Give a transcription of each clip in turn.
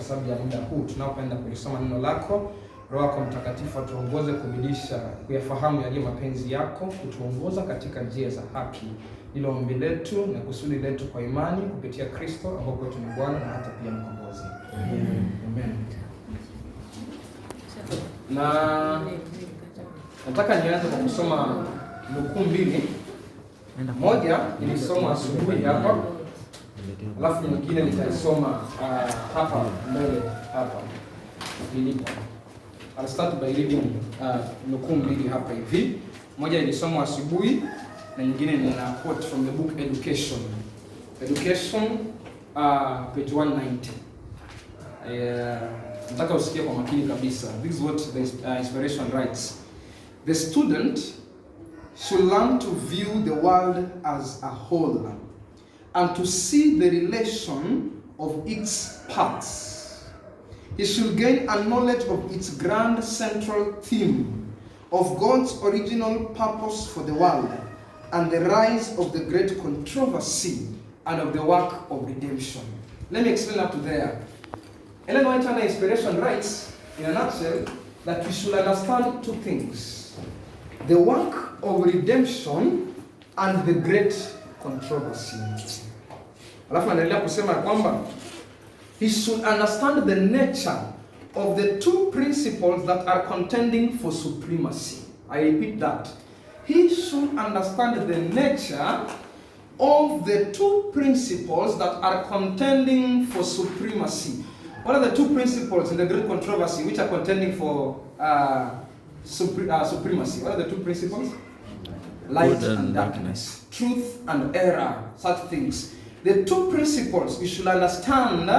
sababu ya muda huu tunaopenda kulisoma neno lako. Roho yako Mtakatifu atuongoze kubidisha kuyafahamu yaliyo mapenzi yako, kutuongoza katika njia za haki. Hilo ombi letu na kusudi letu kwa imani kupitia Kristo ambao kwetu ni Bwana na hata pia mkombozi. Amen. Na nataka nianze kwa kusoma nukuu mbili. Moja nilisoma asubuhi hapa, alafu nyingine nitaisoma hapa mbele hapa nilipo. I'll start by reading nukuu mbili hapa hivi. Moja nilisoma asubuhi na nyingine nina quote from the book Education. Education page 190. Nataka usikie kwa makini kabisa. This is what the inspiration writes. The student should learn to view the world as a whole and to see the relation of its parts. He should gain a knowledge of its grand central theme, of God's original purpose for the world, and the rise of the great controversy and of the work of redemption. Let me explain up to there. Ellen White under inspiration writes, in a nutshell, that we should understand two things: the work of redemption and the great controversy. Alafu anaendelea kusema kwamba he should understand the nature of the two principles that are contending for supremacy. I repeat that. He should understand the nature of the two principles that are contending for supremacy. What are the two principles in the great controversy which are contending for supremacy? What are the two principles? Light and darkness, truth and error, such things. The two principles, we should understand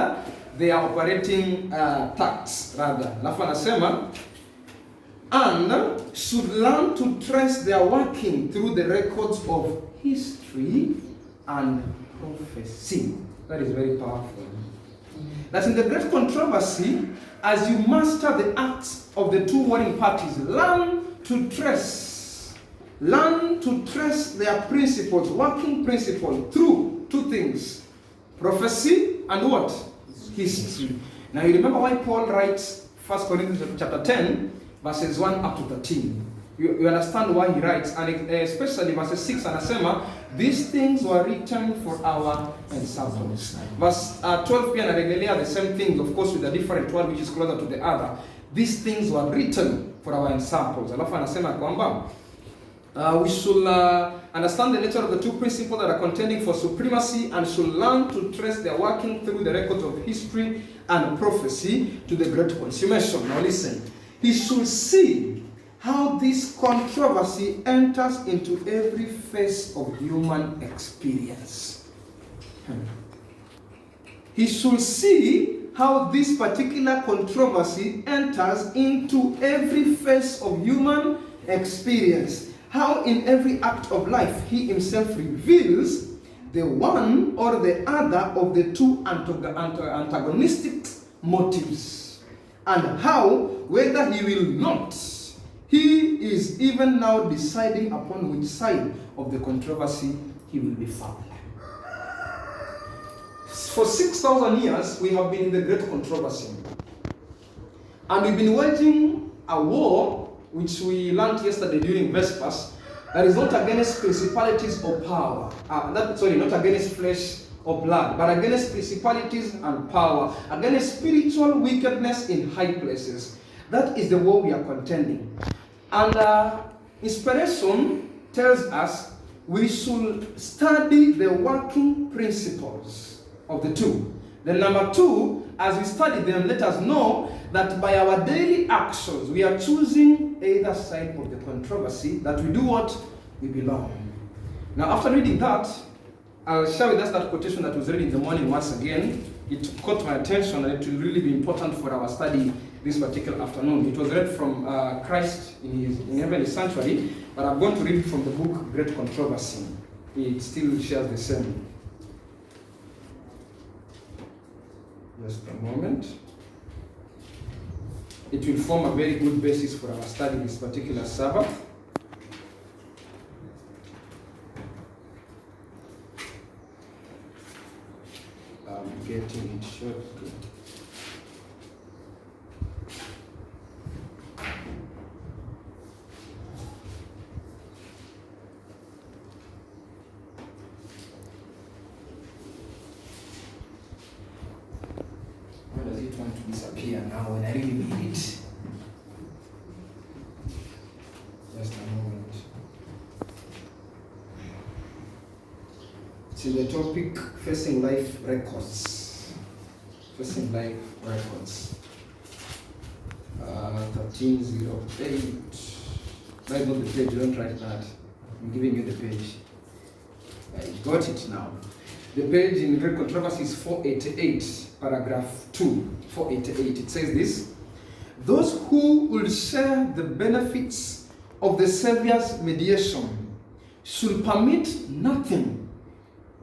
they are operating tacts, rather. Alafu anasema, and should learn to trace their working through the records of history and prophecy. That is very powerful. That in the great controversy, as you master the acts of the two warring parties, learn to trace their principles, working principles, through two things: prophecy and what? History. Now you remember why Paul writes 1 Corinthians chapter 10, verses 1 up to 13. You understand why he writes, and especially verses 6 anasema, these things were written for our examples. Verse 12 pia anarejelea the same thing, of course with a different word which is closer to the other. These things were written for our examples. Alafu anasema kwamba we should understand the nature of the two principles that are contending for supremacy, and should learn to trace their working through the records of history and prophecy to the great consummation. Now listen, he should see how this controversy enters into every phase of human experience. He should see how this particular controversy enters into every phase of human experience. How in every act of life he himself reveals the one or the other of the two antagonistic motives, and how, whether he will not, he is even now deciding upon which side of the controversy he will be found. For 6,000 years we have been in the great controversy, and we've been waging a war which we learned yesterday during Vespers, that is not against principalities or power. Not against flesh or blood, but against principalities and power, against spiritual wickedness in high places. That is the war we are contending. And inspiration tells us we should study the working principles of the two. Then number two, as we study them, let us know that by our daily actions, we are choosing either side of the controversy, that we do what? We belong. Now, after reading that, I'll share with us that quotation that was read in the morning once again. It caught my attention, and it will really be important for our study this particular afternoon. It was read from Christ in Heavenly Sanctuary, but I'm going to read from the book Great Controversy. It still shares the same. Just a moment. It will form a very good basis for our study this particular Sabbath. I'm getting it shortly. it want to disappear now when I really need it. Just a moment. See the topic, facing life records. Facing life records. 1308. That is not the page, don't write that. I'm giving you the page. I got it now. The page in Great Controversy is 488, paragraph 2, 488. It says this: those who will share the benefits of the Savior's mediation should permit nothing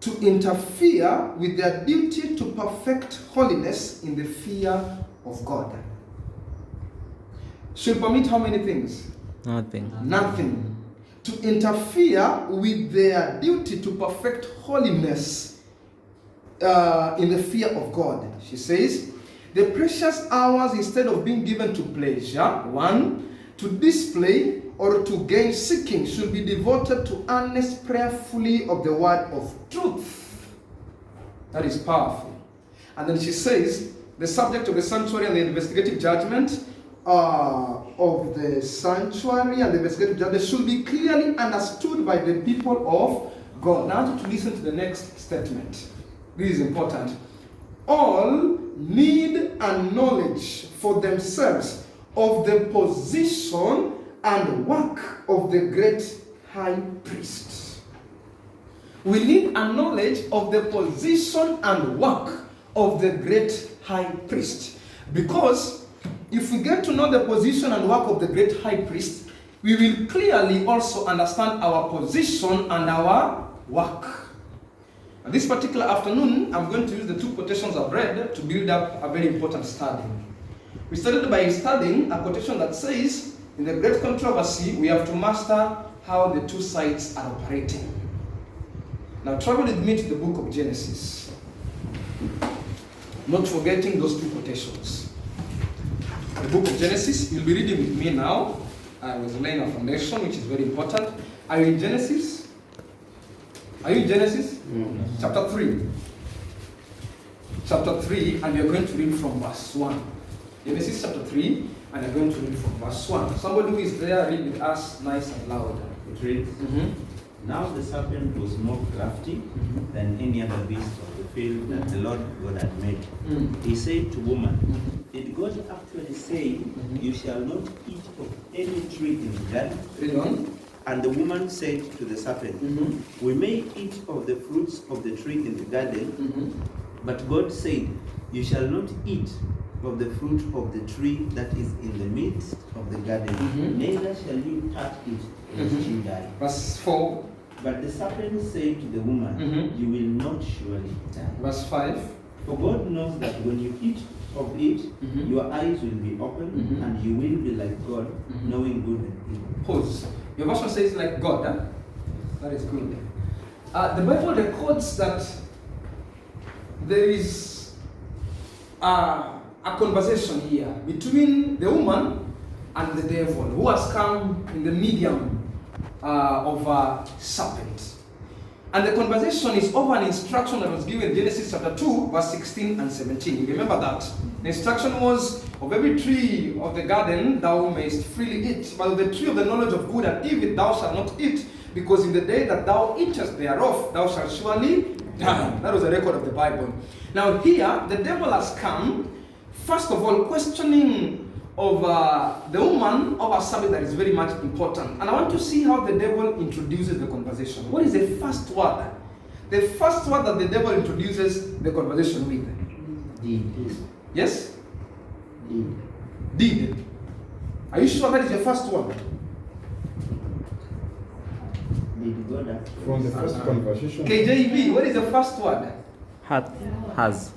to interfere with their duty to perfect holiness in the fear of God. Should permit how many things? Nothing. Nothing to interfere with their duty to perfect holiness in the fear of God. She says, the precious hours, instead of being given to pleasure, one, to display or to gain seeking, should be devoted to earnest prayerfully of the word of truth. That is powerful. And then she says, the subject of the sanctuary and the investigative judgment of the sanctuary and the investigative judgment should be clearly understood by the people of God. Now I want you to listen to the next statement. This is important. All need a knowledge for themselves of the position and work of the great high priest. We need a knowledge of the position and work of the great high priest. Because if we get to know the position and work of the great high priest, we will clearly also understand our position and our work. And this particular afternoon, I'm going to use the two quotations I've read to build up a very important study. We started by studying a quotation that says, in the Great Controversy, we have to master how the two sides are operating. Now travel with me to the book of Genesis. Not forgetting those two quotations. The book of Genesis, you'll be reading with me now. I was laying a foundation, which is very important. Are you in Genesis? Are you in Genesis? Mm-hmm. Chapter 3. Chapter 3, and you're going to read from verse 1. Genesis chapter 3, and you're going to read from verse 1. Somebody who is there, read with us nice and loud. It reads, Now the serpent was more crafty than any other beast of the field that the Lord God had made. He said to woman, Did God actually say, You shall not eat of any tree in the garden? Read on. And the woman said to the serpent, We may eat of the fruits of the tree in the garden, but God said, You shall not eat of the fruit of the tree that is in the midst of the garden, neither shall you touch it, lest you die. Verse 4. But the serpent said to the woman, You will not surely die. Verse 5. For God knows that when you eat of it, your eyes will be opened, and you will be like God, knowing good and evil. Pause. Your version says like God. Huh? That is good. The Bible records that there is a conversation here between the woman and the devil, who has come in the medium of a serpent. And the conversation is over an instruction that was given in Genesis chapter 2, verse 16 and 17. You remember that? The instruction was, of every tree of the garden thou mayst freely eat, but of the tree of the knowledge of good and evil thou shalt not eat, because in the day that thou eatest thereof thou shalt surely die. That was a record of the Bible. Now here, the devil has come, first of all, questioning of the woman of a subject that is very much important. And I want to see how the devil introduces the conversation. What is the first word? The first word that the devil introduces the conversation with? Did. Yes? Did. Did. Are you sure that is your first word? Did God ask? From the first conversation. KJV, what is the first word? Has.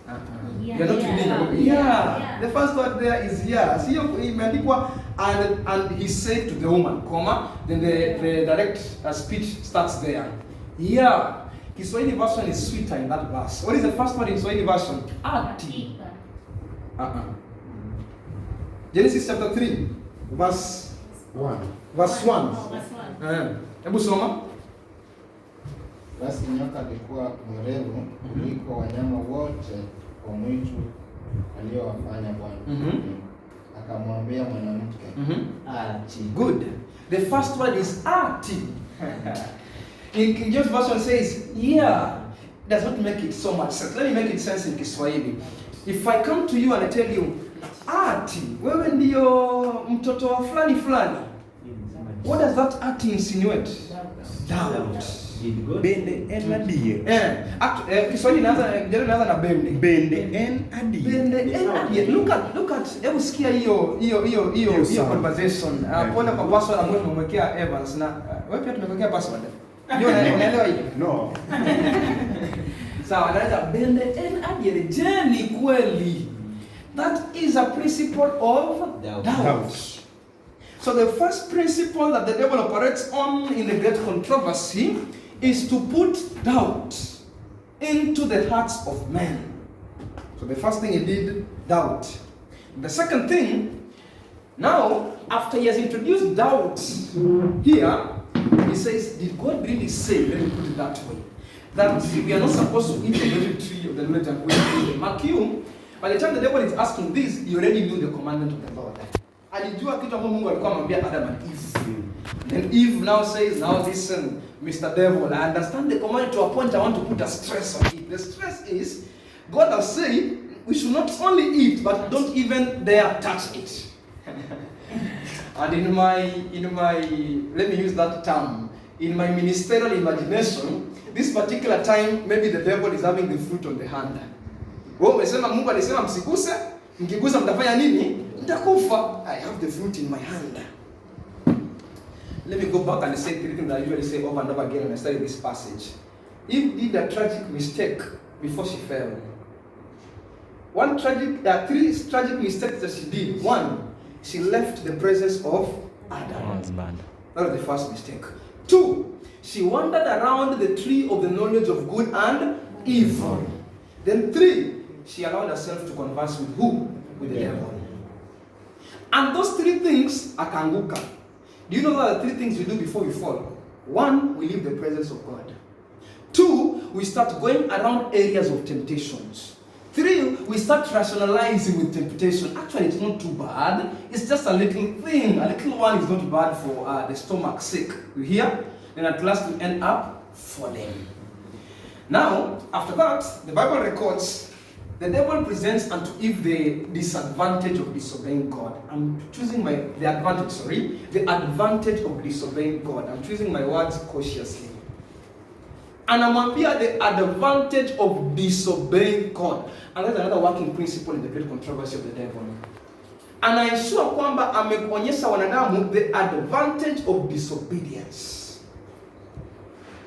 You're not reading. Yeah. The first word there is yeah. See, and he said to the woman, comma, then the direct speech starts there. Yeah. Kiswahili version is sweeter in that verse. What is the first word in Swahili version? Ati. Genesis chapter 3, verse 1. Verse 1. Hebu soma. Basi nyoka alikuwa mwerevu kuliko wanyama wote wa mwitu aliyowafanya Bwana. Mhm. Akamwambia mwanamke, ati. Good. The first word is ati. In King James Version says, yeah. Does not make it so much sense. Let me make it sense in Kiswahili. If I come to you and I tell you, ati, wewe ndio mtoto wa fulani fulani. What does that ati insinuate? Doubt. Bende en adier. Kiswahili inaanza na bende. Bende en adier. Bende en adier. Look at. Hebu sikia hiyo conversation. Pole kwa password ambayo tumemwekea Evans na wewe pia tumekuwekea password. Ndio unaelewa hiyo? No. Sawa, anaita bende en adier. Je, ni kweli? That is a principle of doubt. So the first principle that the devil operates on in the great controversy is to put doubt into the hearts of men. So the first thing he did, doubt. The second thing, now after he has introduced doubt here, he says, did God really say, let me put it that way, that we are not supposed to eat of every tree of the knowledge and wisdom? Mark you, by the time the devil is asking this, he already knew the commandment of the Lord. Alijua kitu ambacho Mungu alikuwa anamwambia Adam and Eve. Then Eve now says, now listen, Mr. Devil, I understand the command to a point I want to put a stress on it. The stress is, God has said, we should not only eat, but don't even dare touch it. And in my, let me use that term, in my ministerial imagination, this particular time, maybe the devil is having the fruit on the hand. Wewe umesema Mungu alisema msiguse, mkigusa mtafanya nini? Mtakufa. I have the fruit in my hand. Let me go back and say three things that I usually say over and over again when I study this passage. Eve did a tragic mistake before she fell. Three tragic mistakes that she did. One, she left the presence of Adam. That was the first mistake. Two, she wandered around the tree of the knowledge of good and evil. Then three, she allowed herself to converse with who? With the devil. And those three things are kanguka. Do you know that the three things we do before we fall? One, we leave the presence of God. Two, we start going around areas of temptations. Three, we start rationalizing with temptation. Actually, it's not too bad. It's just a little thing. A little one is not bad for the stomach's sake. You hear? Then at last we end up falling. Now, after that, the Bible records the devil presents unto Eve the disadvantage of disobeying God. I'm choosing the advantage of disobeying God. I'm choosing my words cautiously. And amwambia the advantage of disobeying God. And that's another working principle in the great controversy of the devil. And I ensure kwamba ameonyesha wanadamu the advantage of disobedience.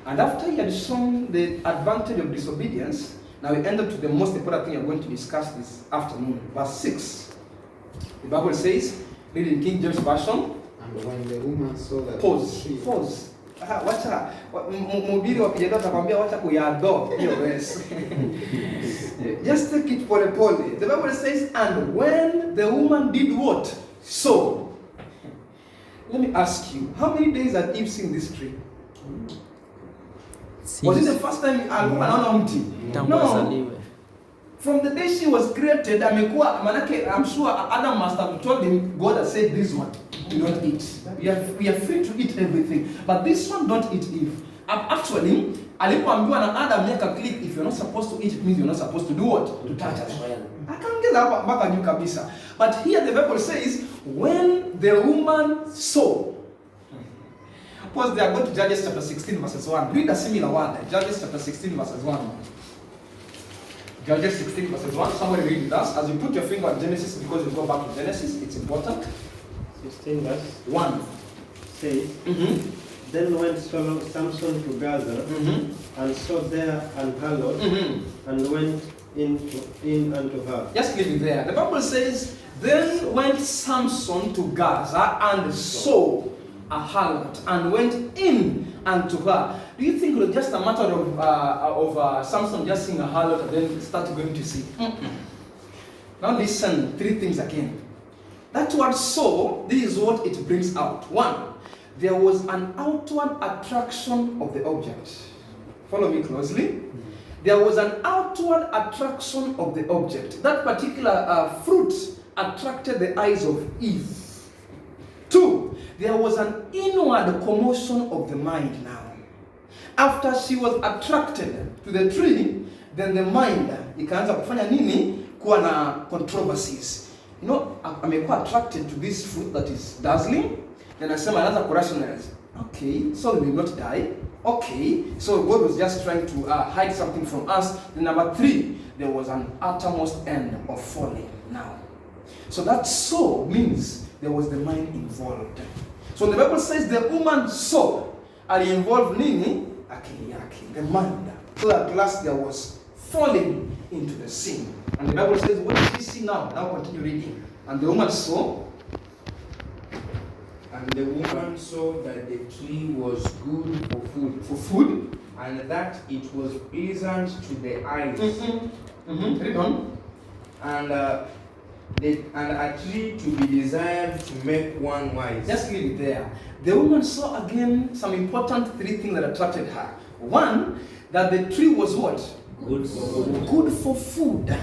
And after he had shown the advantage of disobedience, now we end up to the most important thing I'm going to discuss this afternoon. Verse 6. The Bible says, read in King James Version. And when the woman saw that Pause. Wacha mhubiri wa pijado atakwambia wacha kuyado hiyo verse. Just take it pole pole. The Bible says, and when the woman did what? So. Let me ask you, how many days had Eve seen this tree? Was it the first time anaona mti? No. From the day she was created, I'm sure Adam must have told him, God has said this one, do not eat. We are free to eat everything. But this one, don't eat Eve. Actually, alipoambiwa na Adam make a click, if you're not supposed to eat, it means you're not supposed to do what? To touch as well. Akaongeza hapa mpaka juu kabisa. But here the Bible says, when the woman saw. Pause there, go to Judges chapter 16 verses 1. Read a similar word. Judges chapter 16 verses 1. Judges 16 verses 1. Somebody read with us. As you put your finger on Genesis, because you go back to Genesis, it's important. 16 verse 1. Says, Then went Samson to Gaza, and saw there an harlot, and went in unto her. Just leave it there. The Bible says, then went Samson to Gaza and saw a harlot and went in unto her. Do you think it was just a matter of Samson just seeing a harlot and then start going to see? Now listen, three things again. That word saw, this is what it brings out. One, there was an outward attraction of the object. Follow me closely. there was an outward attraction of the object. That particular fruit attracted the eyes of Eve. 2, there was an inward commotion of the mind now. After she was attracted to the tree, then the mind ikaanza kufanya nini? Kuwa na controversies. You know, amekuwa attracted to this fruit that is dazzling. Then asema anaanza kurationalize. Okay, so we will not die. Okay, so God was just trying to hide something from us. Then number 3, there was an uttermost end of falling now. So that so means there was the mind involved. So the Bible says the woman saw, ali-involve nini? Akili yake, the mind. So at last there was falling into the sin. And the Bible says, what did she see now? Now continue reading. And the woman saw. And the woman saw that the tree was good for food. For food. And that it was pleasant to the eyes. Read on. And a tree to be desired to make one wise. Just leave it there. The woman saw again some important 3 things that attracted her. 1, that the tree was what? Good for food.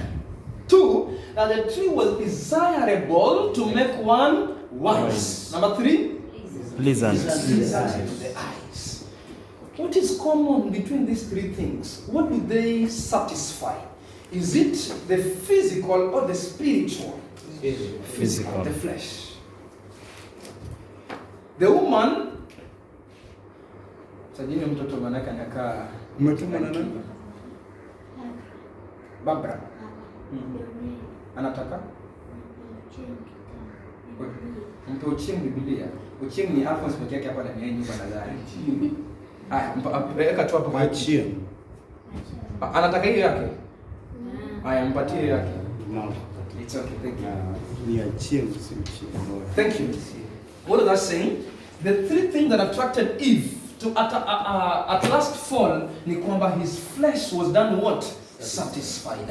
2, that the tree was desirable to make one wise. Number 3, Pleasant. pleasant to the eyes. What is common between these 3 things? What do they satisfy? Is it the physical or the spiritual? Physical. The flesh. The woman, sajini mtoto manaka anakaa Umetuma na nani? Barbara. Anataka mpe Ochieng Biblia. Ochieng ni Alphonse peke yake hapa ndani ya nyumba nadhani. Haya, weka tu hapo kwa Achia. Anataka hiyo yake? Haya, mpatie yake. No. It's okay, thank you. Niachie msichie. Thank you. What is that saying? The 3 things that attracted Eve to at last fall ni kwamba his flesh was done what? Satisfied.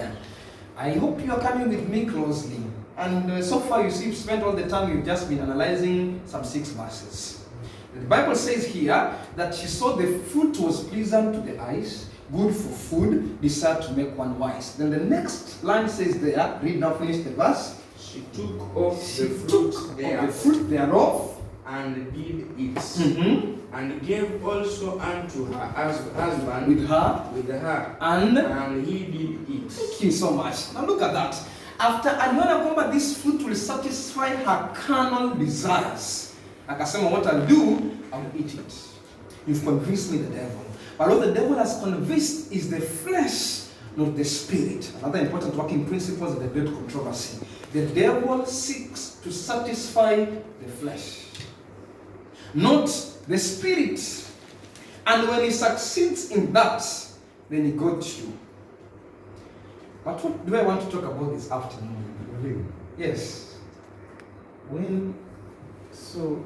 I hope you are coming with me closely. And so far you see, you've spent all the time, you've just been analyzing some 6 verses. The Bible says here that she saw the fruit was pleasant to the eyes, good for food, desired to make one wise. Then the next line says there, read now, finish the verse. She took off She the took fruit of the fruit thereof and did eat. And gave also unto her husband with her, and he did eat. Thank you so much. Now look at that. After aliona kwamba this fruit will satisfy her carnal desires, akasema, what I'll do, I'll eat it. You've convinced me, the devil. But what the devil has convinced is the flesh, not the spirit. Another important working principle is the great controversy. The devil seeks to satisfy the flesh, not the spirit. And when he succeeds in that, then he got you. But what do I want to talk about this afternoon? Yes. Well, so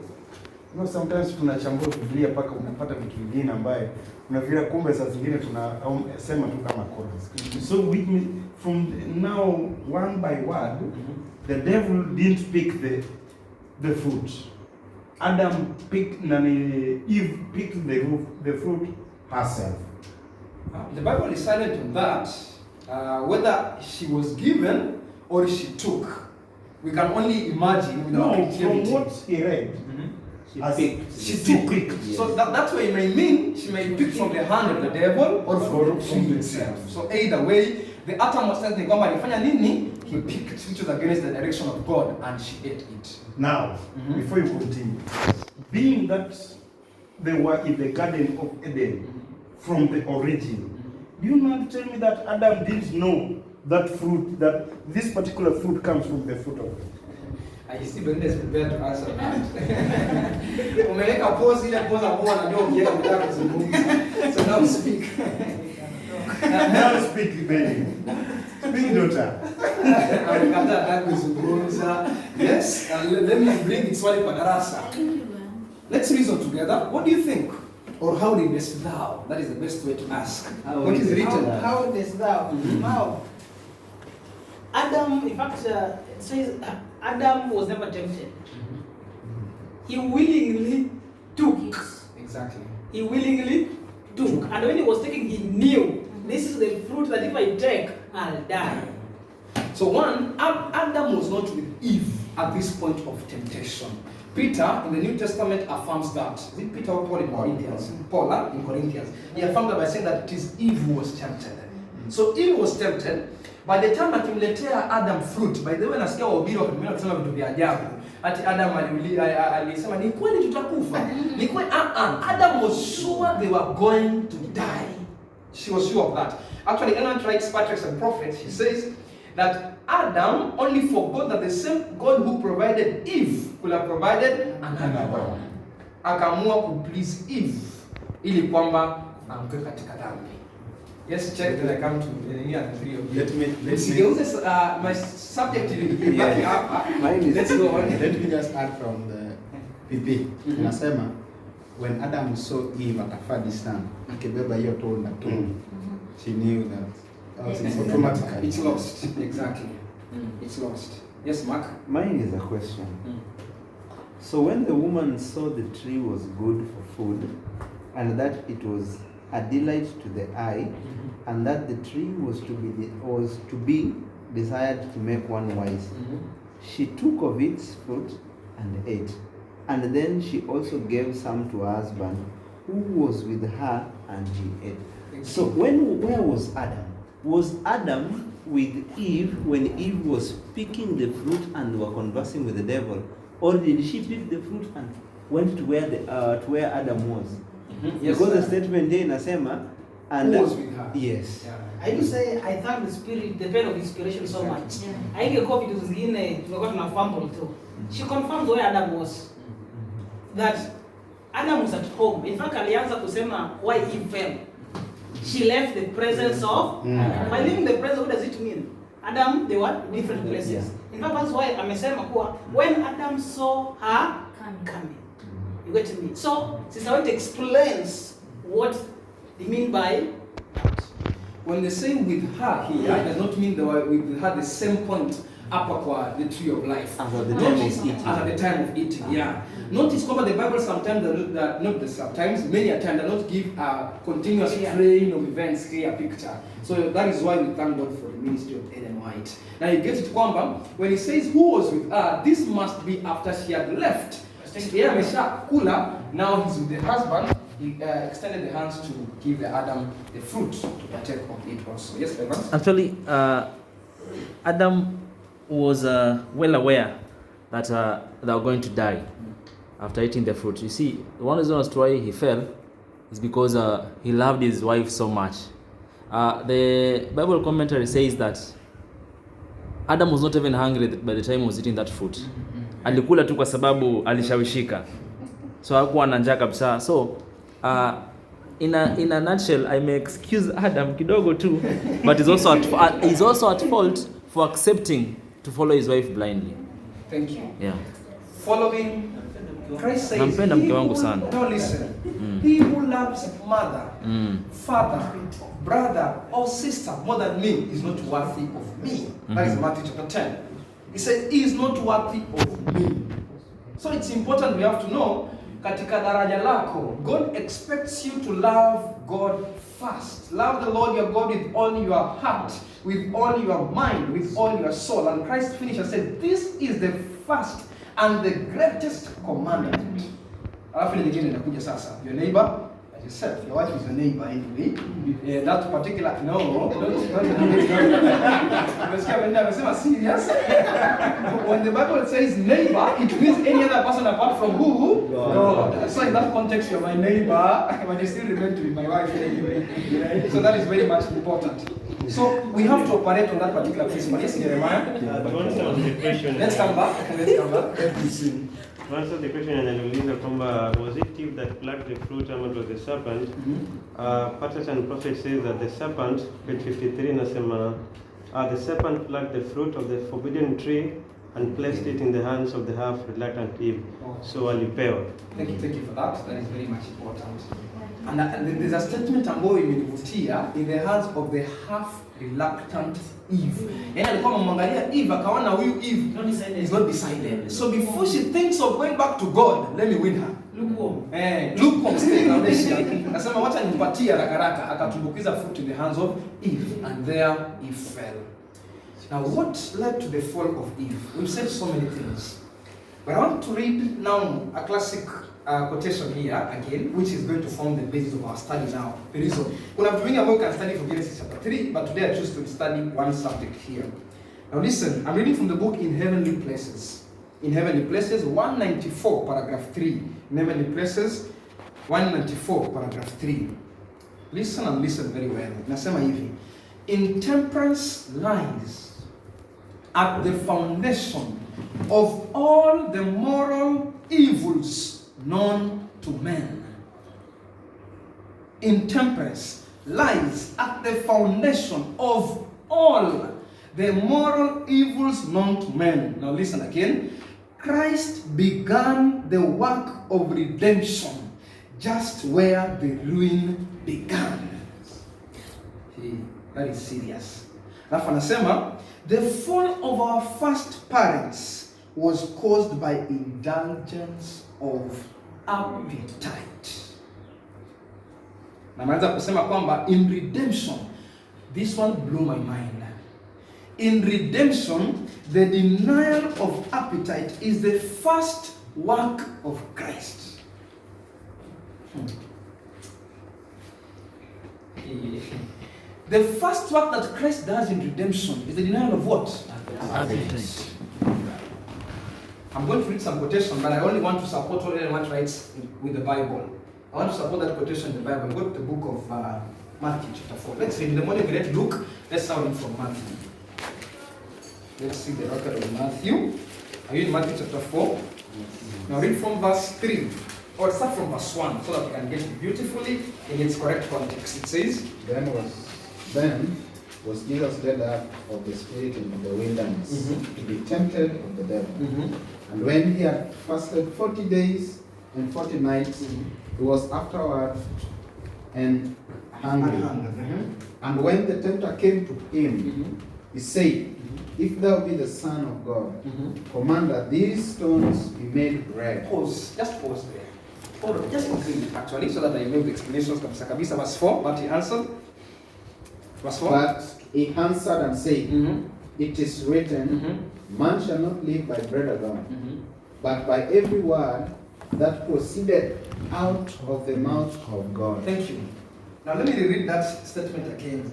sometimes tunachambua Biblia mpaka unapata vitu vingine ambaye unafikiria kumbe saa zingine tunasema tu kama chorus. So with me, from now one by one, the devil didn't pick the fruit. Adam picked, Eve picked the fruit herself. The Bible is silent on that. Whether she was given or she took, we can only imagine without from what he read, she took. So that way may mean she may pick from the hand of the devil or from the tree itself. So either way, the uttermost thing kwamba alifanya nini? He picked, which was against the direction of God, and she ate it. Now, before you continue, being that they were in the Garden of Eden from the origin, do you not tell me that Adam didn't know that fruit, that this particular fruit comes from the fruit of God? I see Belinda is prepared to answer that. Umeleka pause ile pause hapo anajua ukienda kutaka kuzungumza. So now speak. Now speak, baby. Speak, daughter. Amekata hata kuzungumza. Yes, let me bring it swali kwa darasa. Let's reason together. What do you think? Or how didst thou? That is the best way to ask. What is written? How didst thou? Wow. Adam, in fact, it says Adam was never tempted. He willingly took. Exactly. He willingly took. And when he was taking, he knew this is the fruit that if I take, I'll die. So one, Adam was not with Eve at this point of temptation. Peter in the New Testament affirms that. Is it Peter or Paul in Corinthians? Paul in Corinthians. He affirmed that by saying that it is Eve who was tempted. So Eve was tempted. By the time akimletea Adam fruit, by the way nasikia wahubiri wakimwona kusema vitu vya ajabu. Ati Adam alisema ni kweli tutakufa. Ni kweli Adam was sure they were going to die. She was sure of that. Actually, Ellen writes Patriarchs and Prophets. He says that Adam only forgot that the same God who provided Eve could have provided another one. Akaamua ku please Eve ili kwamba amke katika dhambi. Yes, check that I come to any other three of you. Let me My subject is back up. Let's go on. Let me just add from the PP. Nasema when Adam saw Eve akafadi sana akibeba hiyo tunda tu. She knew that it's automatically. It's lost. Exactly. It's lost. Yes, Mark. Mine is a question. So when the woman saw the tree was good for food, and that it was a delight to the eye, and that the tree was to be desired to make one wise, she took of its fruit and ate, and then she also gave some to her husband, who was with her, and he ate. So where was Adam? Was Adam with Eve when Eve was picking the fruit and were conversing with the devil, or did she pick the fruit and went to where Adam was? Yes, because the statement there inasema and who was with her? Yes. Yeah. I do say I thank the spirit, the pen of inspiration so much. Haingekuwa vitu zingine tumekuwa tuna fumble tu. She confirmed where Adam was. That Adam was at home. In fact, alianza kusema why Eve fell. She left the presence of Adam. By leaving the presence, what does it mean? Adam, they were different places. Yeah. In fact, that's why amesema kuwa when Adam saw her coming. You get me? So, Sister White explains what they mean by when they say with her here, does not mean they were with her the same point upper kwa the tree of life. As at the time of eating. As at the time of eating, yeah. Notice the Bible sometimes, many a time, does not give a continuous train of events, clear picture. So that is why we thank God for the ministry of Ellen White. Now you get it, kwamba, when he says who was with her, this must be after she had left. Yeah, Mesha Kula, now he's with the husband. He extended the hands to give the Adam the fruit to partake of it also. Yes, Evans? Actually, Adam was well aware that they were going to die after eating the fruit. You see, one reason as to why he fell is because he loved his wife so much. The Bible commentary says that Adam was not even hungry by the time he was eating that fruit. Alikula tu kwa sababu alishawishika. So hakuwa na njaa kabisa. So in a nutshell, I may excuse Adam kidogo too, but he's also at fault for accepting to follow his wife blindly. Thank you. Yeah. Following, Christ says, Nampenda mke wangu sana. Now listen, he who loves mother, father, brother, or sister more than me is not worthy of me. That is Matthew chapter 10. He says, he is not worthy of me. So it's important we have to know, katika daraja lako, God expects you to love God first. Love the Lord your God with all your heart, with all your mind, with all your soul. And Christ finished and said, this is the first and the greatest commandment. Alafu nyingine inakuja sasa. Your neighbor as yourself. Your wife is your neighbor anyway. That particular amesema serious. When the Bible says neighbor, it means any other person apart from who? God. So in that context, you're my neighbor, but you still remain to be my wife anyway. Right? So that is very much important. So we have to operate on that particular principle. Yes, Jeremiah? To answer the question. Let's come back. To answer the question, ananiuliza kwamba was it Eve that plucked the fruit or was the serpent? Patriarchs and Prophets says that the serpent, page 53, nasema, the serpent plucked the fruit of the forbidden tree and placed it in the hands of the half-reluctant Eve. So alipewa. Thank you for that. That is very much important. And there's a statement ambayo imenivutia, in the hands of the half reluctant Eve. Yani alikuwa amemwangalia Eve akaona huyu Eve is not decided. So before she thinks of going back to God, let me win her. Lukewarm state naonesha. Akasema wacha nimpatie haraka akatumbukiza fruit in the hands of Eve, and there Eve fell. Now what led to the fall of Eve? We've said so many things. But I want to read now a classic quotation here again, which is going to form the basis of our study now. The reason. Kuna vitu vingi ambavyo can study from Genesis chapter 3, but today I choose to study one subject here. Now listen, I'm reading from the book In Heavenly Places. In Heavenly Places, 194, paragraph 3. In Heavenly Places, 194, paragraph 3. Listen and listen very well. Nasema hivi. Intemperance lies at the foundation of all the moral evils known to men. Intemperance lies at the foundation of all the moral evils known to men. Now listen again. Christ began the work of redemption just where the ruin began. That is serious. Alafu anasema, the fall of our first parents was caused by indulgence of appetite. Na maanza kusema kwamba in redemption, this one blew my mind. In redemption, the denial of appetite is the first work of Christ. The first work that Christ does in redemption is the denial of what? Appetite. I'm going to read some quotation, but I only want to support what Ellen White writes with the Bible. I want to support that quotation in the Bible. Go to the book of Matthew chapter 4. Let's read. In the morning we read Luke. Let's start reading from Matthew. Let's see the record of Matthew. Are you in Matthew chapter 4? Now read from verse 3. Or start from verse 1 so that we can get it beautifully in its correct context. It says, Then was Jesus led up of the Spirit in the wilderness to be tempted of the devil. And when he had fasted 40 days and 40 nights, he was afterward and hungry. And when the tempter came to him, he said, If thou be the Son of God, command that these stones be made bread. Pause. Just pause there. Hold just complete actually, so that I make the explanations. Kabisa, verse 4, but he answered. Verse 4. But he answered and said, It is written, Man shall not live by bread alone, but by every word that proceeded out of the mouth of God. Thank you. Now let me reread that statement again.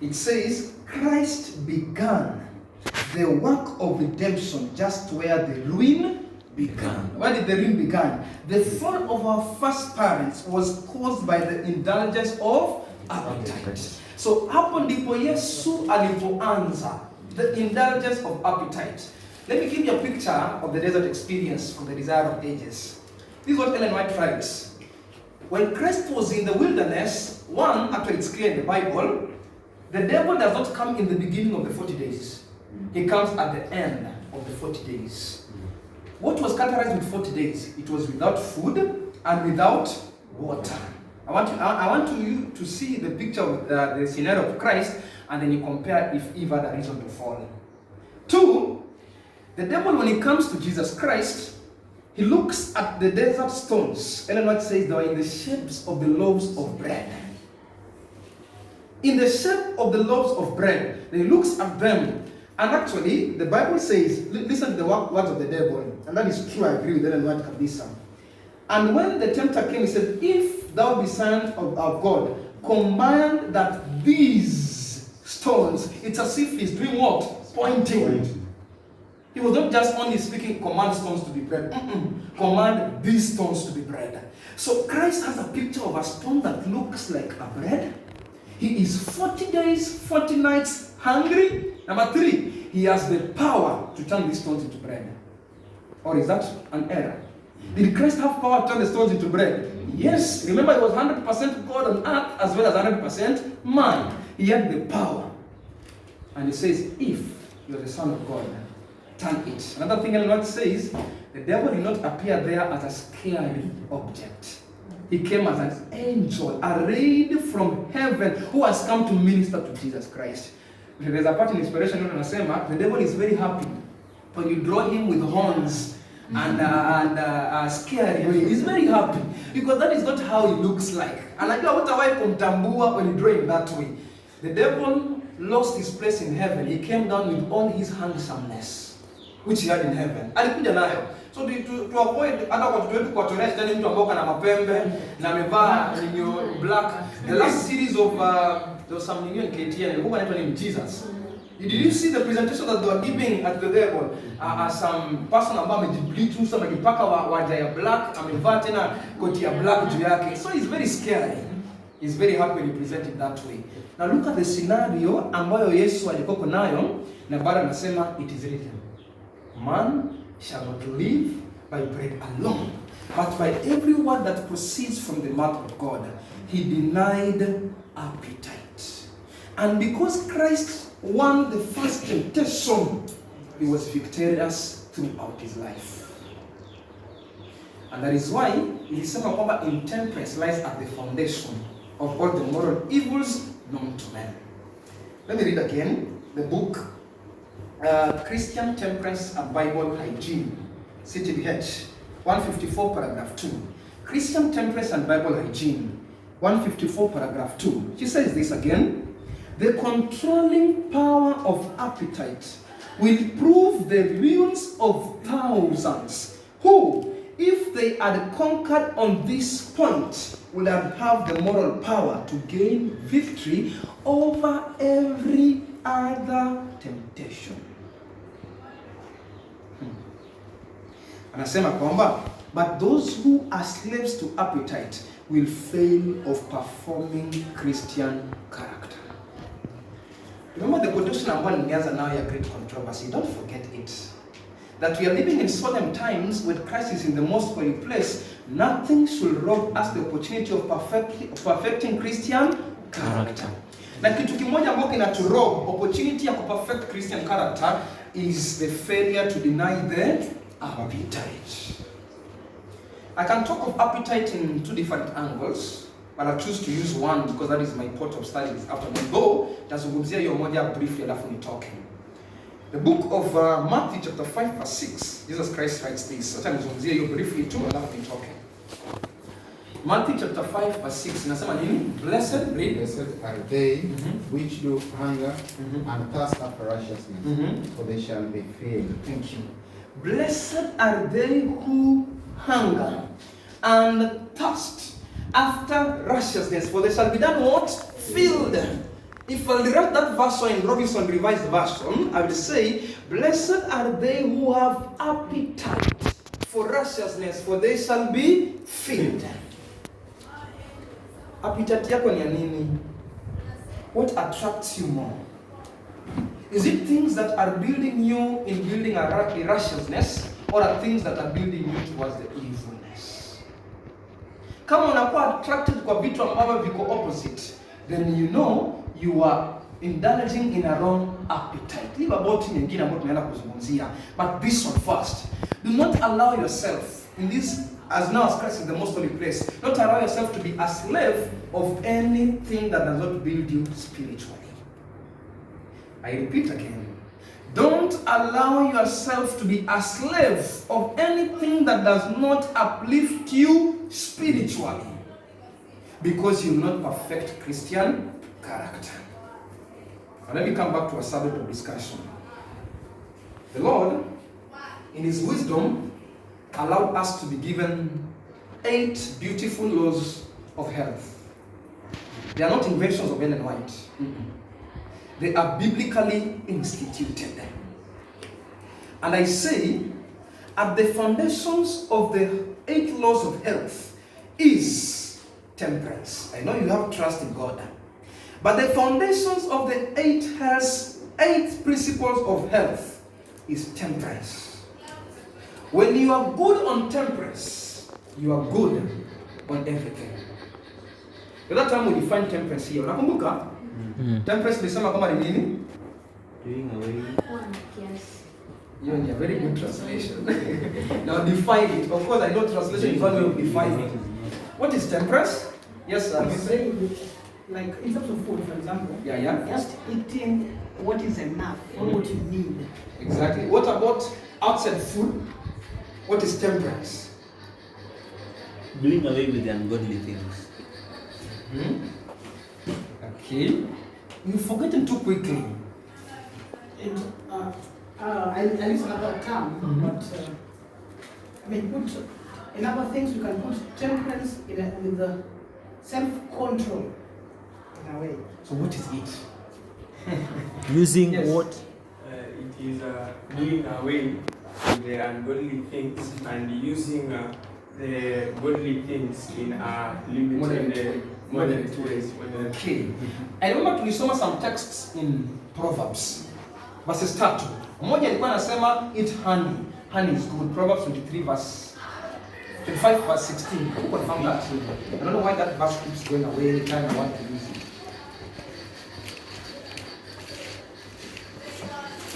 It says, Christ began the work of redemption just where the ruin began. Where did the ruin begin? The fall of our first parents was caused by the indulgence of appetite. So hapo ndipo Yesu alipoanza the indulgence of appetite. Let me give you a picture of the desert experience from the Desire of Ages. This is what Ellen White writes. When Christ was in the wilderness, actually it's clear in the Bible, the devil does not come in the beginning of the 40 days. He comes at the end of the 40 days. What was characterized with 40 days? It was without food and without water. I want you to see the picture of the scenario of Christ, and then you compare if Eve had a reason to fall. 2, the devil, when he comes to Jesus Christ, he looks at the desert stones. Ellen White says they were in the shapes of the loaves of bread. In the shape of the loaves of bread, he looks at them. And actually, the Bible says, listen to the words of the devil. And that is true, I agree with Ellen White Kabisa. And when the tempter came, he said, If thou be Son of God, command that these stones, it's as if he's doing what? Pointing. He was not just only speaking, command stones to be bread. Command these stones to be bread. So Christ has a picture of a stone that looks like a bread. He is 40 days, 40 nights hungry. Number 3, he has the power to turn these stones into bread. Or is that an error? Did Christ have power to turn the stones into bread? Yes. Remember, he was 100% God on earth as well as 100% man. He had the power. And he says, if you are the Son of God, turn it. Another thing Ellen White says, the devil did not appear there as a scary object. He came as an angel, arrayed from heaven, who has come to minister to Jesus Christ. There's a part in Inspiration that says, the devil is very happy when you draw him with horns and scare him. He's very happy because that is not how he looks like. And I know what I kumtambua when you draw him that way. The devil lost his place in heaven. He came down with all his handsomeness, which he had in heaven. Alikuja nayo. So to avoid hata kwa tuwetu kwa tourist tena mtu amboka na mapembe na amevaa black. The last series of there was some new in KTN. Who went on Jesus? Did you see the presentation that they were giving at the devil? Some person ambaye amejiblitu some akipaka waja ya black, amevaa tena koti ya black juu yake. So it's very scary. He's very happy when he presented that way. Now look at the scenario ambayo Yesu alikuwa nayo na bado anasema it is written. Man shall not live by bread alone, but by every word that proceeds from the mouth of God. He denied appetite. And because Christ won the first temptation, he was victorious throughout his life. And that is why he said that intemperance lies at the foundation of all the moral evils known to men. Let me read again the book Christian Temperance and Bible Hygiene, CTBH, 154 paragraph 2. Christian Temperance and Bible Hygiene, 154 paragraph 2. She says this again: the controlling power of appetite will prove the ruins of thousands who, if they had conquered on this point, would have the moral power to gain victory over every other temptation. Anasema kwamba, but those who are slaves to appetite will fail of performing Christian character. Remember the quotation ambayo nimeanza nayo ya great controversy. Don't forget it. That we are living in solemn times when Christ is in the most holy place. Nothing should rob us the opportunity of perfecting Christian character. Na kitu kimoja ambacho kinaturob opportunity ya perfect Christian character is the failure to deny the appetite. I can talk of appetite in two different angles, but I choose to use one because that is my part of study this afternoon. Though, tazungumzia hiyo moja briefly alafu nitoke. The book of Matthew chapter 5 verse 6, Jesus Christ writes this. Acha nizungumzie hiyo briefly tu alafu nitoke. Matthew chapter 5 verse 6 inasema nini? Blessed are they which do hunger and thirst after righteousness, for they shall be filled. Thank you. Blessed are they who hunger and thirst after righteousness, for they shall be done what? Filled. If I read that verse in Robinson Revised Version, I will say, blessed are they who have appetite for righteousness, for they shall be filled. Appetite yako ni ya nini? What attracts you more? Is it things that are building you in building a righteousness, or are things that are building you towards the evilness? Kama unakuwa attracted kwa vitu ambavyo viko opposite, then you know you are indulging in a wrong appetite. Leave about nyingine ambayo tunaenda kuzungumzia, but this one first. Do not allow yourself in this, as now as Christ in the most holy place, not allow yourself to be a slave of anything that does not build you spiritually. I repeat again. Don't allow yourself to be a slave of anything that does not uplift you spiritually, because you will not perfect Christian character. Now let me come back to a subject of discussion. The Lord, in His wisdom, allowed us to be given 8 beautiful laws of health. They are not inventions of Ellen White. They are biblically instituted. And I say, at the foundations of the 8 laws of health is temperance. I know you have trust in God. But the foundations of the 8 principles of health is temperance. When you are good on temperance, you are good on everything. The other time we define temperance here, unakumbuka? Temperance nisema kama ni nini? Doing away. Yes. You need a very good translation. Now define it. Of course, I know translation is one way of defining it. What is temperance? Yes, I'm saying, like in terms of food, for example, yeah. just eating what is enough, or what you need. Exactly. What about outside food? What is temperance? Doing away with the ungodly things. Okay. You've forgotten too quickly. I use another term, but I mean, put in other things you can put temperance with the self-control in a way. So what is it? Using Yes. what? It is doing away with the ungodly things and using the godly things in a limited, moderate ways. Okay. I remember tulisoma some texts in Proverbs. Verses 3. Mmoja alikuwa anasema eat honey. Honey is good. Proverbs 23 verse 25 verse 16. Who confirm that? I don't know why that verse keeps going away anytime I want to use it.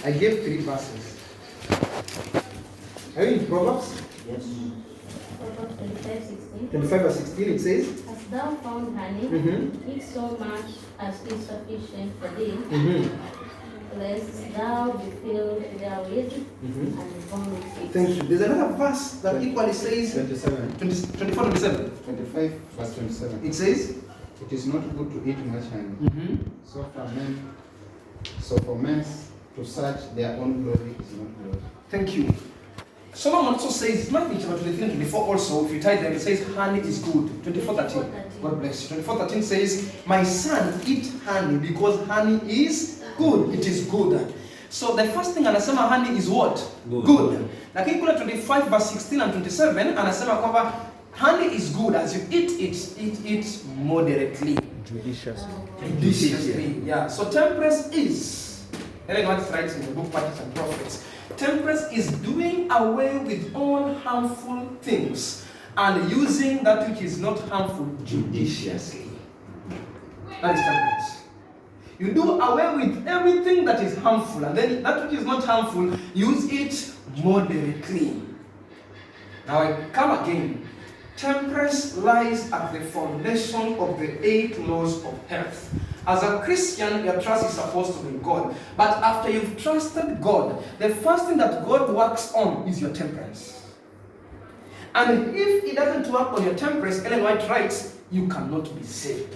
I gave 3 verses. Are you in Proverbs? Yes. Proverbs 25:16. 25 verse 16 it says. Hast thou found honey? Eat so much as is sufficient for thee, lest thou be filled therewith and vomit it. Thank you. There's another verse that equally says 27. 24, 27. 25 verse 27. It says, It is not good to eat much honey. So for men to search their own glory is not good. thank you. Solomon also says, it might be chapter 23 and 24 also, if you tie them, it says honey is good. 24:13. God bless you. 24:13 says, my son, eat honey because honey is good. It is good. So the first thing anasema honey is what? Good. Lakini kule 25 verse 16 and 27 anasema kwamba honey is good as you eat it moderately. Judiciously. Yeah. So temperance is, Ellen White writes in the book Prophets and Prophets, temperance is doing away with all harmful things and using that which is not harmful judiciously. That is temperance. You do away with everything that is harmful, and then that which is not harmful, use it moderately. Now I come again. Temperance lies at the foundation of the 8 laws of health. As a Christian, your trust is supposed to be in God. But after you've trusted God, the first thing that God works on is your temperance. And if He doesn't work on your temperance, Ellen White writes, you cannot be saved.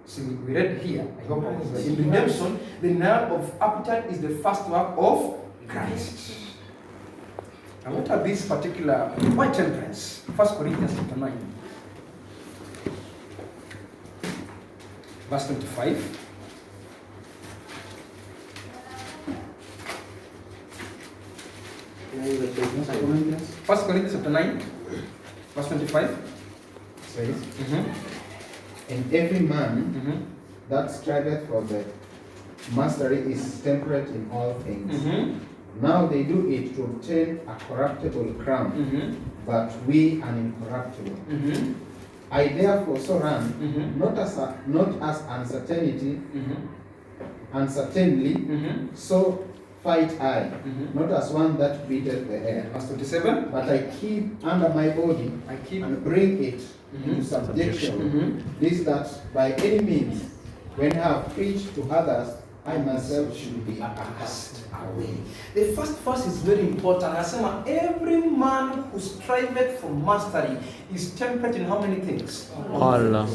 So we read here, I hope in redemption, the nerve of appetite is the first work of Christ. And what are these particular, why temperance? 1 Corinthians chapter 9. Verse 25. First Corinthians chapter 9, verse 25. Says, and every man that striveth for the mastery is temperate in all things. Now they do it to obtain a corruptible crown, but we an incorruptible. I therefore so run, not as uncertainly, so fight I, not as one that beateth the air. Verse 27. But I keep under my body and bring it into subjection. This that by any means, when I have preached to others, I myself should be cast away. The first verse is very important. Anasema every man who striveth for mastery is temperate in how many things? All.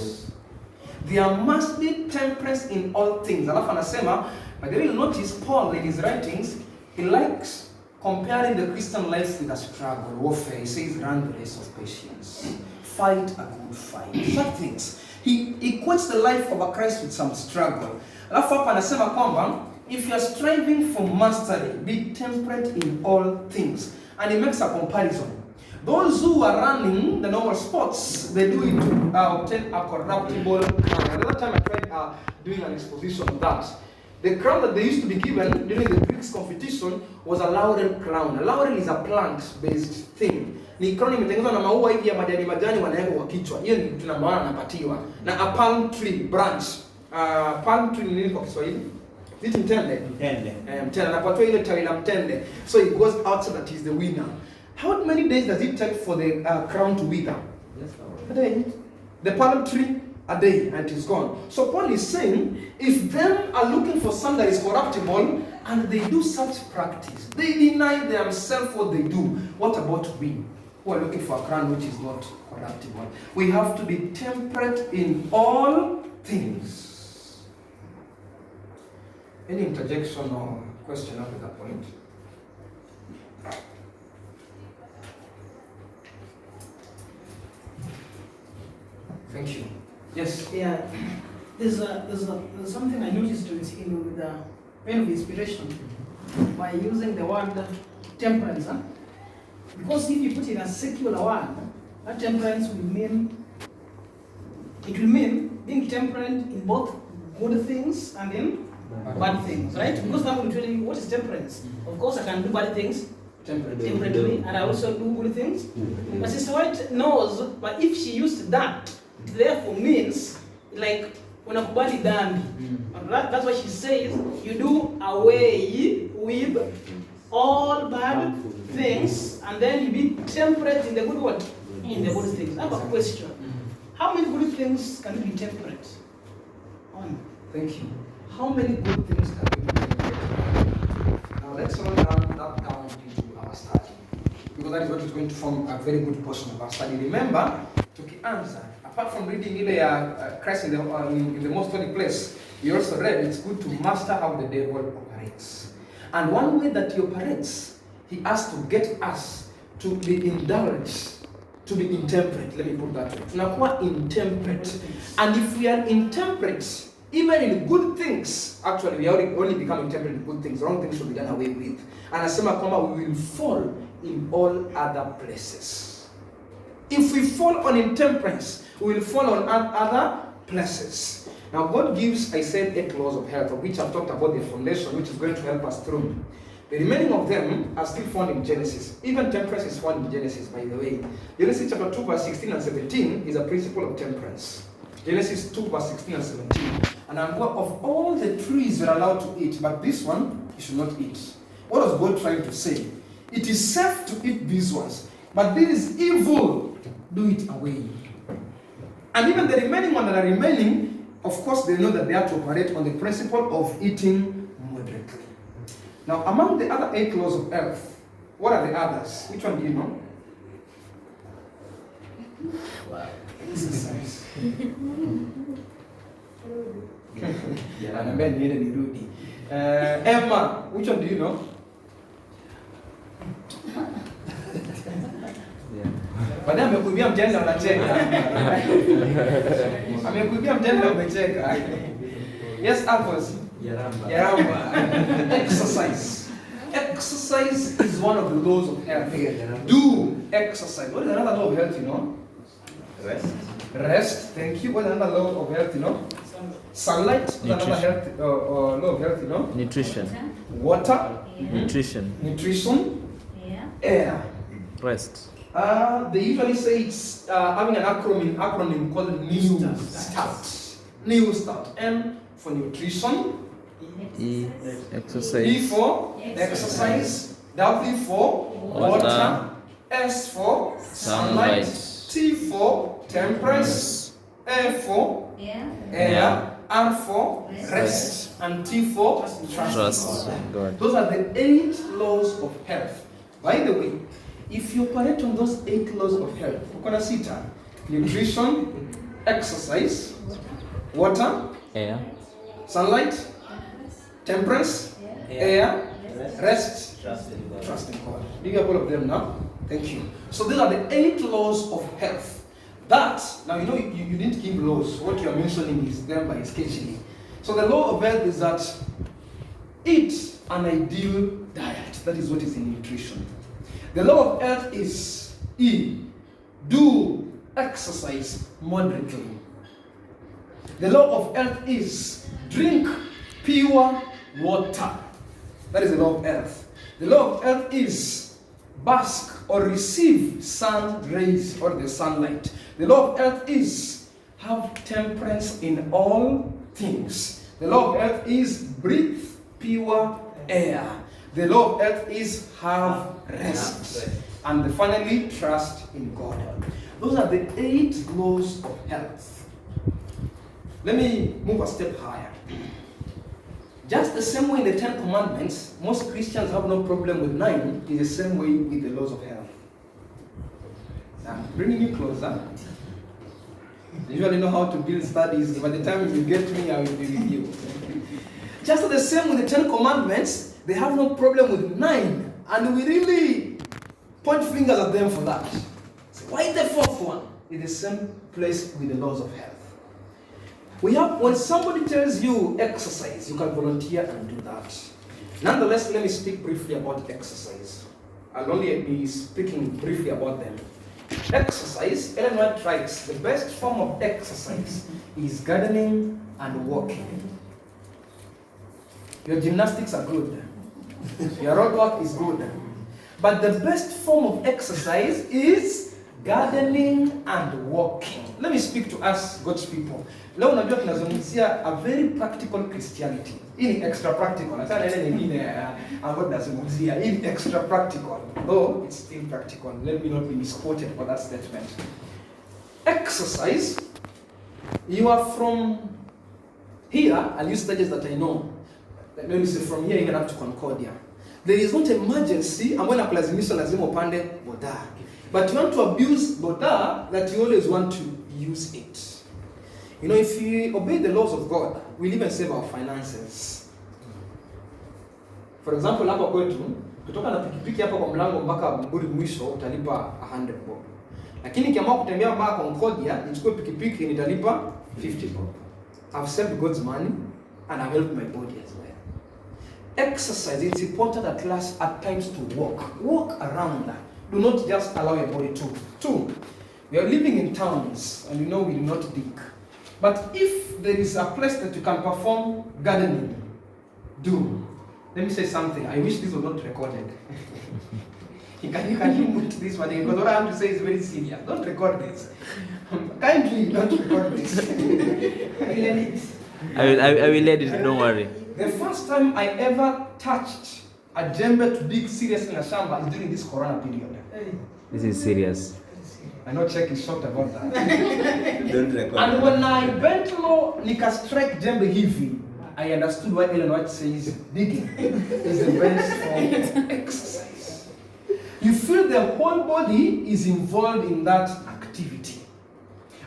There must be temperance in all things. Alafu anasema, but then you'll notice Paul in his writings, he likes comparing the Christian life with a struggle, warfare. He says, run the race of patience. Fight a good fight. Such things. He equates the life of a Christ with some struggle. Alafu hapa anasema kwamba, if you are striving for mastery, be temperate in all things. And he makes a comparison. Those who are running the normal sports, they do it to obtain a corruptible crown. Another time I tried doing an exposition of that. The crown that they used to be given during the Greeks competition was a laurel crown. A laurel is a plant-based thing. Ni crown imetengenezwa na maua hivi ya majani wanaweka kwa kichwa. Hiyo ni tunamwona anapatiwa. Na a palm tree branch. Palm tree ni nini kwa Kiswahili? Is it mtende? Mtende. Mtende. Anapatiwa ile tawi la mtende. So he goes out so that he's the winner. How many days does it take for the crown to wither? A day. The palm tree, a day, and it is gone. So Paul is saying, if them are looking for something that is corruptible, and they do such practice, they deny themselves what they do, what about we, who are looking for a crown which is not corruptible? We have to be temperate in all things. Any interjection or question up at that point? Thank you. Yes. Yeah, there's something I noticed with the pen of inspiration by using the word temperance. Huh? Because if you put in a secular word, that temperance will mean, it will mean being temperate in both good things and in bad things, right? Because that will tell you what is temperance. Of course, I can do bad things temperately, and I also do good things. But Sister White knows, but if she used that, it therefore means like unakubali dhambi. That's why she says you do away with all bad things, and then you be temperate in the good what? In the good things. I have a question. How many good things can you be temperate on? Thank you. How many good things can we be temperate? Now let's run that down into our study, because that is what is going to form a very good portion of our study. Remember, to answer, apart from reading Christ in the most holy place, you also read it's good to master how the devil operates. And one way that he operates, he has to get us to be indulged, to be intemperate. Let me put that way. Tunakuwa intemperate. And if we are intemperate, even in good things, actually we only become intemperate in good things. Wrong things should be done away with. And asema kwamba we will fall in all other places. If we fall on intemperance, we will fall on other places. Now God gives, I said, 8 laws of health, of which I've talked about the foundation, which is going to help us through. The remaining of them are still found in Genesis. Even temperance is found in Genesis, by the way. Genesis chapter 2, verse 16 and 17 is a principle of temperance. Genesis 2, verse 16 and 17. And I'm aware of all the trees you're allowed to eat, but this one you should not eat. What was God trying to say? It is safe to eat these ones, but this is evil. Do it away. And even the remaining ones that are remaining, of course, they know that they have to operate on the principle of eating moderately. Now, among the other 8 laws of health, what are the others? Which one do you know? Wow. Exercise. Emma, which one do you know? Baadaye amekuibia mtenda unacheka. Amekuibia mtenda umecheka. Yes, Alphonse. Yaramba. Exercise. Exercise is one of the laws of health. Do exercise. What is another law of health, you know? Rest. Rest. Thank you. What is another law of health, you know? Sunlight. What is another health, law of health, you know? Nutrition. Water. Nutrition. Nutrition. Air. Rest. They usually say it's having an acronym called New Start. New Start. N for nutrition. E, exercise. E for exercise. W for water. S for sunlight. T for temperance. A for air. R for rest. And T for trust. God. Those are the 8 laws of health. By the way, if you operate on those 8 laws of health, ukona sita: nutrition, exercise, water, Air. sunlight, temperance, air, rest, trust in God. Do you have all of them now? Thank you. So these are the 8 laws of health. That, now you know you didn't give laws. What you are mentioning is them by sketchily. So the law of health is that eat an ideal diet. That is what is in nutrition. The law of health is E. Do exercise moderately. The law of health is drink pure water. That is the law of health. The law of health is bask or receive sun rays or the sunlight. The law of health is have temperance in all things. The law of health is breathe pure air. The law of health is have rest. And finally, trust in God. Those are the 8 laws of health. Let me move a step higher. Just the same way in the 10 Commandments, most Christians have no problem with 9, is the same way with the laws of health. Now, bringing you closer. You usually know how to build studies. By the time you get me, I will be with you. Just the same with the 10 Commandments, they have no problem with 9. And we really point fingers at them for that. So why the 4th one? In the same place with the laws of health. We have, when somebody tells you exercise, you can volunteer and do that. Nonetheless, let me speak briefly about exercise. I'll only be speaking briefly about them. Exercise, Ellen White writes, the best form of exercise is gardening and walking. Your gymnastics are good. Your road work is good. But the best form of exercise is gardening and walking. Let me speak to us, God's people. Leo unajua tunazungumzia a very practical Christianity. Hii ni extra practical. Hata ile nyingine ambayo tunazungumzia hii ni extra practical. Though it's still practical. Let me not be misquoted for that statement. Exercise, you are from here, I'll use stages that I know. Let me say from here even up to Concordia. There is not emergency ambayo inakulazimisha lazima upande boda. But you want to abuse boda that you always want to use it. You know, if you obey the laws of God, we'll even save our finances. For example, hapa kwetu, kutoka na pikipiki hapa kwa mlango mpaka Mburi mwisho utalipa 100 bob. Lakini nikiamua kutembea mpaka Concordia, nichukue pikipiki nitalipa 50 bob. I've saved God's money and I've helped my body as well. Exercise, it's important at times to walk. Walk around. Do not just allow your body to. 2, we are living in towns and you know we do not dig. But if there is a place that you can perform gardening, do. Let me say something. I wish this was not recorded. you can mute this one because what I have to say is very serious. Don't record this. Kindly don't record this. I will let it, don't worry. The first time I ever touched a jembe to dig seriously in a shamba is during this corona period. This is serious. I know Czech is shocked about that. Don't record. And when I bent low, nika strike jembe hivi, I understood why Ellen White says digging is the best form of exercise. You feel the whole body is involved in that activity.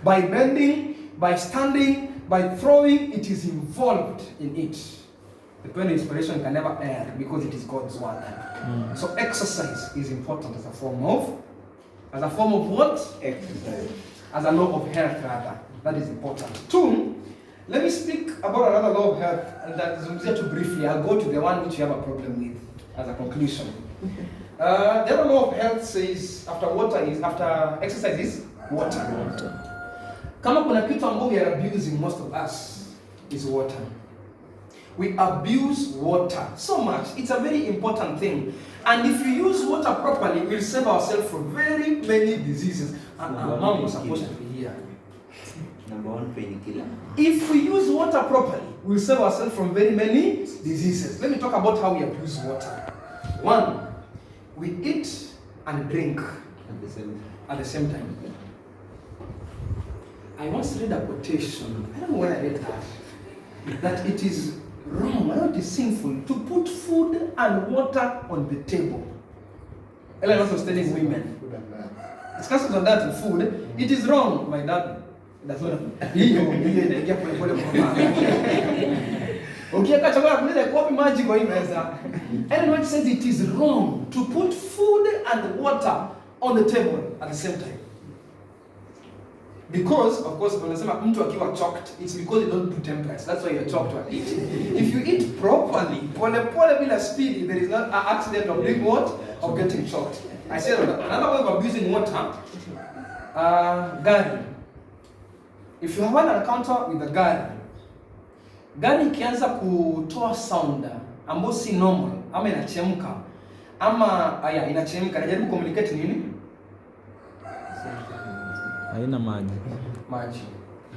By bending, by standing, by throwing, it is involved in it. The pen of inspiration can never err because it is God's word. So exercise is important as a form of what? Exercise. As a law of health, rather. That is important. 2, let me speak about another law of health, and that is too briefly. I'll go to the one which you have a problem with as a conclusion. The other law of health says after exercise is water. Kama kuna kitu ambayo we are abusing, most of us, is water. We abuse water so much. It's a very important thing. And if you use water properly, we'll save ourselves from very many diseases. And our mom was supposed to be here. Number 1 painkiller. If we use water properly, we'll save ourselves from very many diseases. Let me talk about how we abuse water. 1, we eat and drink at the same time. I once read a quotation, I don't know where I read that it is wrong, it is sinful to put food and water on the table. Ellen was telling women, discussions on that and food, it is wrong. My dad, that's not Ellen White says it is wrong to put food and water on the table at the same time. Because, of course, when mtu akiwa choked, it's because you don't do temperance. That's why you're choked to eat. If you eat properly, pole bila speed, there is not an accident of doing what? Of getting choked. I said another way of abusing water, gari. If you have an encounter with the gari ikianza kutoa sound ambayo si normal, ama inachemka, ama inachemka, najaribu communicate nini? Haina maji.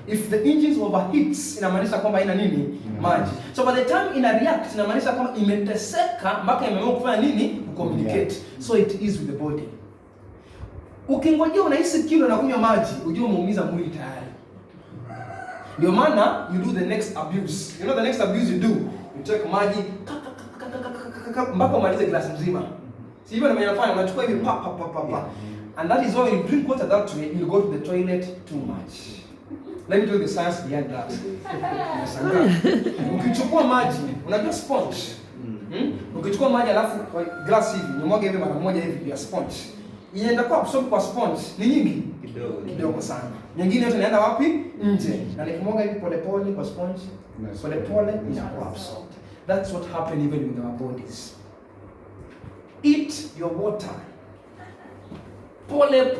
If the engines overheats, inamaanisha kwamba haina nini? Maji. So by the time ina react, inamaanisha kwamba imeteseka mpaka imeamua kufanya nini? Communicate. So it is with the body. Ukingojea unahisi kiu na kunywa maji, ujue umeumiza mwili tayari. Ndio maana you do the next abuse. You know the next abuse you do? You take maji mpaka umalize glasi mzima. Si hivyo ndio unafanya, unachukua hivi pa. And that is why you drink water that way, you'll go to the toilet too much. Let me tell you the science behind that. Ukichukua maji, unajua sponge. Ukichukua maji alafu kwa glass hivi, nimwage hivi mara moja hivi ya sponge. Inaenda kwa absorb kwa sponge ni nyingi kidogo sana. Nyingine yote inaenda wapi? Nje. Na nikimwaga hivi pole kwa sponge, pole inakuwa absorbed. That's what happened even with our bodies. Eat your water. Pole.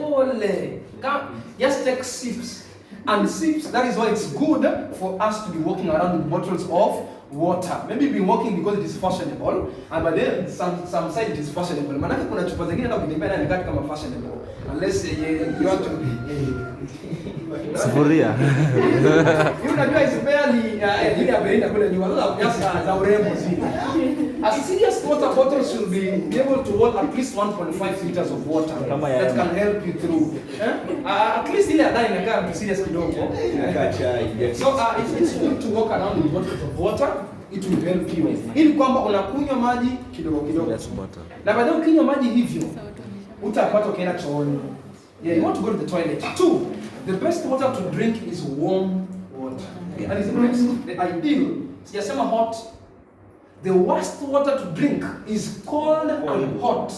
Just take sips. And sips, that is why it's good for us to be walking around with bottles of water. Maybe you've been walking because it is fashionable, and by then some side it is fashionable. Manake kuna chupa zingine na ukitembea ndani kati kama fashionable. Unless you want to Sufuria. Hiyo unajua isipeli ile abeenda kule nyuma sasa za urembo zile. A serious water bottle should be able to hold at least 1.5 liters of water that can help you through. At least ile ndani inakaa serious kidogo. So it's good to walk around with bottles of water. It will help you. Ili kwamba unakunywa maji kidogo. Na baadaye ukinywa maji hivyo utapata ukienda chooni. Yeah, you want to go to the toilet. 2, the best water to drink is warm water. That is the best. The ideal. Sijasema hot. The worst water to drink is cold and hot.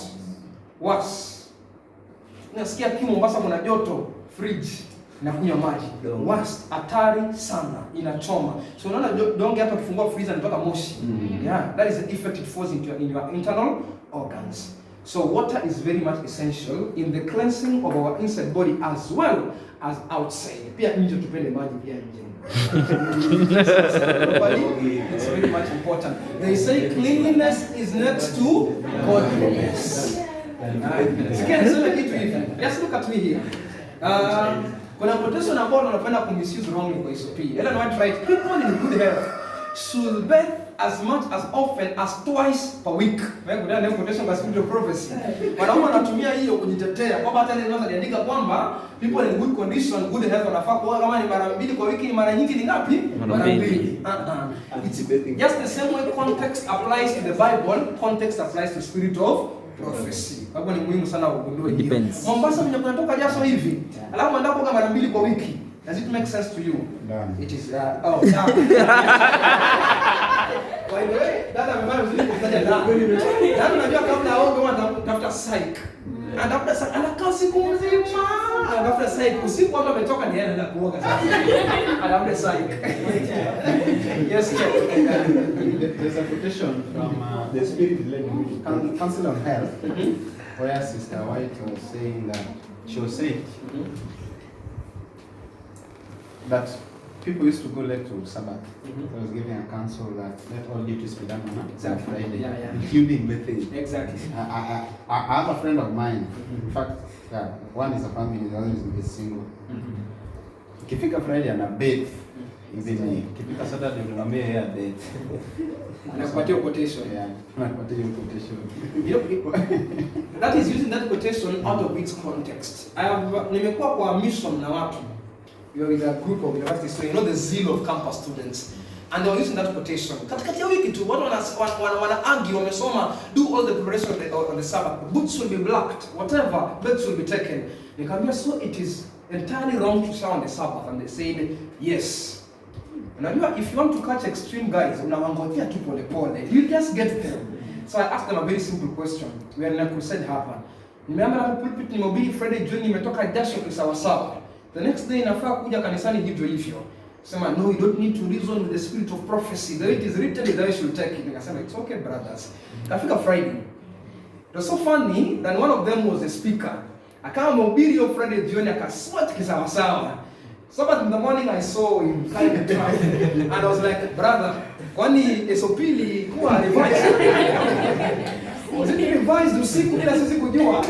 Worse. Unasikia kiu Mombasa kuna joto, fridge na kunywa maji. Worst, hatari sana, inachoma. So unaona donge hapa kifungua freezer inatoka moshi. Yeah, that is the effect it forces in your internal organs. So water is very much essential in the cleansing of our inside body as well as outside. Pia nje tupende maji pia nje. It's very much important. They say cleanliness is next to godliness. Just look at me here. Kuna quotation ambao wanapenda kumisuse wrongly kwa SOP. Ellen White writes, people in good health should bathe as much as often as twice per week. Kuna neno quotation kwa spirit of prophecy. Wanaume wanatumia hiyo kujitetea kwamba hata ile neno aliandika kwamba people in good condition, good health wanafaa kuoga kama ni mara 2 kwa wiki, ni mara nyingi ni ngapi? Mara 2. It's just the same way context applies to the Bible, context applies to spirit of prophecy. Hapo ni muhimu sana ugundue hiyo. Mombasa mwenye kunatoka jasho hivi, alafu anaenda kuoga mara 2 kwa wiki. Does it make sense to you? It is by the way, dada amebana vizuri kutaja dada. Dada unajua kabla aoge anatafuta psych. Anatafuta psych, anakaa siku nzima. Anatafuta psych, usiku hapa ametoka ni anaenda kuoga sasa. Anatafuta psych. Yes, there's a quotation from the Spirit-led Council on Health, where Sister White was saying that she was saying that people used to go late to Sabbath. I was giving a counsel that let all duties be done on Friday, including bathing. Exactly. I have a friend of mine. In fact, one is a family, the other is single. Ikifika Friday ana bathe. Evening. Ikifika Saturday tunamwambia yeye date. Anakupatia quotation. Yeah, anakupatia quotation. That is using that quotation out of its context. Nimekuwa kwa mission na watu. We are with a group of university students, you know the zeal of campus students, and they were using that quotation. Katikati ya wiki tu watu wana argue, wamesoma, do all the preparation on the Sabbath. Boots will be blacked, whatever, beds will be taken. Nikamwambia, so it is entirely wrong to shower on the Sabbath, and they said yes. Unajua, if you want to catch extreme guys, unawangojea tu pole pole. You just get them. So I asked them a very simple question. We are in a crusade hapa. Nimeamka hapo pulpit, nimehubiri Friday jioni, nimetoka jasho kisawasawa. The next day nafaa kuja kanisani hivyo hivyo. Sema no, you don't need to reason with the spirit of prophecy. The way it is written is the way you should take it. Nikasema it's okay brothers. Kafika Friday. It was so funny that one of them was a speaker. Akawa mhubiri hiyo Friday jioni akasweat kisawasawa. So but in the morning I saw him kind of traffic. And I was like, brother, kwani SOP ilikuwa revised? Was it revised usiku bila sisi kujua?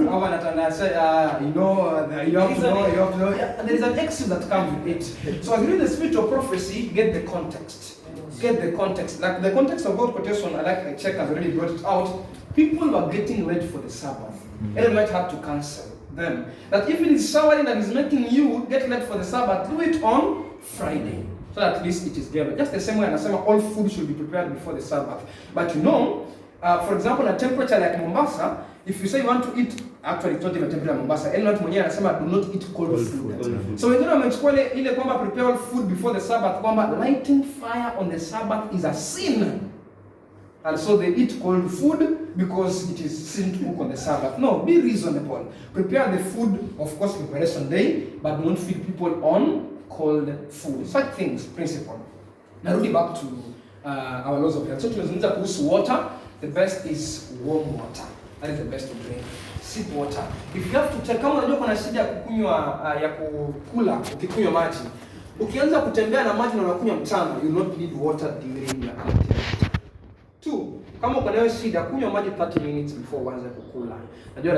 Kama natangaza you have to know. There is an excuse that comes with it. So as you read the spirit of prophecy, get the context. Like the context of God quotation, I check has already brought it out. People were getting ready for the Sabbath. Ellen White had to cancel. them. That if it is showering that is making you get late for the Sabbath, do it on Friday. So that at least it is given. Just the same way anasema all food should be prepared before the Sabbath. But you know, for example, a temperature like Mombasa, if you say you want to eat, actually it's not even temperature Mombasa, Elnot mwenyewe anasema do not eat cold food. So wengine wamechukua ile kwamba prepare all food before the Sabbath, kwamba lighting fire on the Sabbath is a sin. And so they eat cold food because it is sin to cook on the Sabbath. No, be reasonable. Prepare the food, of course, preparation day, but don't feed people on cold food. Such things, principle. Narudi back to our laws of health. So tumezungumza kuhusu water. The best is warm water. That is the best to drink. Sip water. If you have to take, kama unajua kuna shida ya kukunywa ya kukula ukikunywa maji, ukianza kutembea na maji na unakunywa mchana, you not need water during your activity. 2, kama uko nayo shida kunywa maji 30 minutes before uanze kukula. Najua